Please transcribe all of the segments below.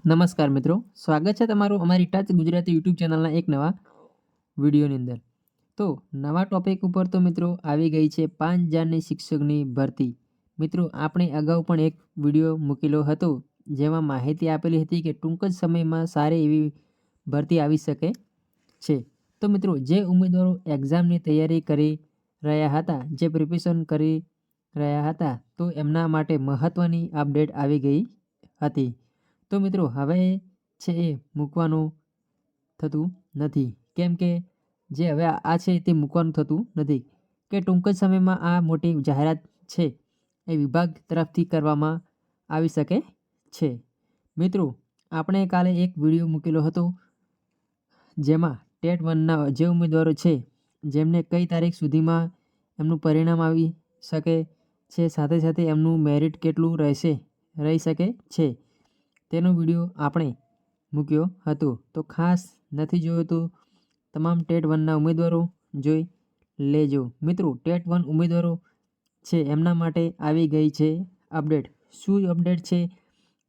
નમસ્કાર મિત્રો, સ્વાગત છે તમારું અમારી ટચ ગુજરાતી યુટ્યુબ ચેનલના એક નવા વિડીયોની અંદર। તો નવા ટોપિક ઉપર તો મિત્રો આવી ગઈ છે 5000ની શિક્ષકની ભરતી। મિત્રો આપણે અગાઉ પણ એક વિડીયો મૂકેલો હતો જેમાં માહિતી આપેલી હતી કે ટૂંક જ સમયમાં સારી એવી ભરતી આવી શકે છે। તો મિત્રો જે ઉમેદવારો એક્ઝામની તૈયારી કરી રહ્યા હતા, જે પ્રિપેરેશન કરી રહ્યા હતા, તો એમના માટે મહત્ત્વની અપડેટ આવી ગઈ હતી। તો મિત્રો હવે છે એ મૂકવાનું થતું નથી, કેમ કે જે હવે આ છે તે મૂકવાનું થતું નથી કે ટૂંક જ સમયમાં આ મોટી જાહેરાત છે એ વિભાગ તરફથી કરવામાં આવી શકે છે। મિત્રો આપણે કાલે એક વિડીયો મૂકેલો હતો જેમાં ટેટ 1ના જે ઉમેદવારો છે જેમને કઈ તારીખ સુધીમાં એમનું પરિણામ આવી શકે છે, સાથે સાથે એમનું મેરિટ કેટલું રહી શકે છે તેનો વિડીયો આપણે મૂક્યો હતો। તો ખાસ નથી જોયો તો તમામ ટેટ 1ના ઉમેદવારો જોઈ લેજો। મિત્રો ટેટ 1 ઉમેદવારો છે એમના માટે આવી ગઈ છે અપડેટ। શું અપડેટ છે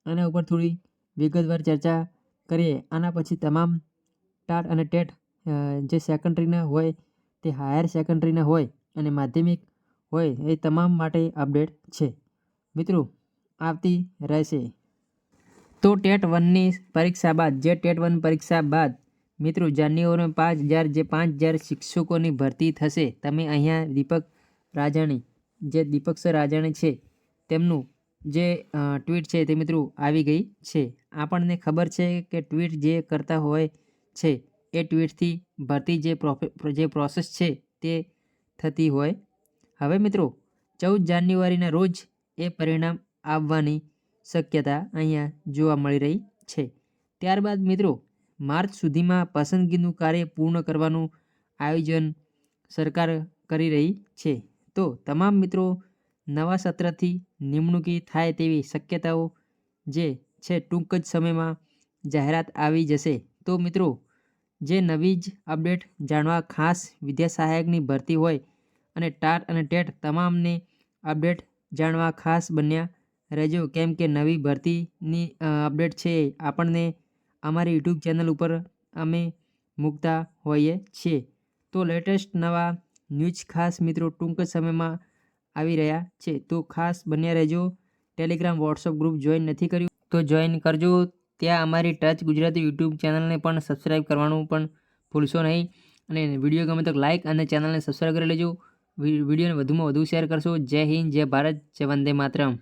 આના ઉપર થોડી વિગતવાર ચર્ચા કરીએ। આના પછી તમામ ટાટ અને ટેટ જે સેકન્ડરીના હોય તે હાયર સેકન્ડરીના હોય અને માધ્યમિક હોય એ તમામ માટે અપડેટ છે મિત્રો આવતી રહેશે। તો ટેટ 1ની પરીક્ષા બાદ જે ટેટ 1 પરીક્ષા બાદ મિત્રો જાન્યુઆરીમાં 5000 જે 5000 શિક્ષકોની ભરતી થશે। તમે અહીંયા દીપક સર રાજાણી છે તેમનું જે ટ્વીટ છે તે મિત્રો આવી ગઈ છે। આપણને ખબર છે કે ટ્વીટ જે કરતા હોય છે એ ટ્વીટથી ભરતી જે પ્રોસેસ છે તે થતી હોય। હવે મિત્રો 14 જાન્યુઆરીના રોજ એ પરિણામ આવવાની શક્યતા અહીંયા જોવા મળી રહી છે। ત્યારબાદ મિત્રો માર્ચ સુધીમાં પસંદગીનું કાર્ય પૂર્ણ કરવાનું આયોજન સરકાર કરી રહી છે। તો તમામ મિત્રો નવા સત્રથી નિમણૂકી થાય તેવી શક્યતાઓ જે છે ટૂંક જ સમયમાં જાહેરાત આવી જશે। તો મિત્રો જે નવી જ અપડેટ જાણવા ખાસ વિદ્યા સહાયકની ભરતી હોય અને ટાટ અને ટેટ તમામને અપડેટ જાણવા ખાસ બન્યા રહેજો, કેમ કે નવી ભરતીની અપડેટ છે આપણને અમારી યુટ્યુબ ચેનલ ઉપર અમે મૂકતા હોઈએ છીએ। તો લેટેસ્ટ નવા ન્યૂઝ ખાસ મિત્રો ટૂંક જ સમયમાં આવી રહ્યા છે, તો ખાસ બન્યા રહેજો। ટેલિગ્રામ વોટ્સઅપ ગ્રુપ જોઈન નથી કર્યું તો જોઈન કરજો। ત્યાં અમારી ટચ ગુજરાતી યુટ્યુબ ચેનલને પણ સબસ્ક્રાઈબ કરવાનું પણ ભૂલશો નહીં, અને વિડીયો ગમે તો લાઇક અને ચેનલને સબસ્ક્રાઈબ કરી લેજો। વિડીયોને વધુમાં વધુ શેર કરશો। જય હિન્દ, જય ભારત, જય વંદે માતરમ।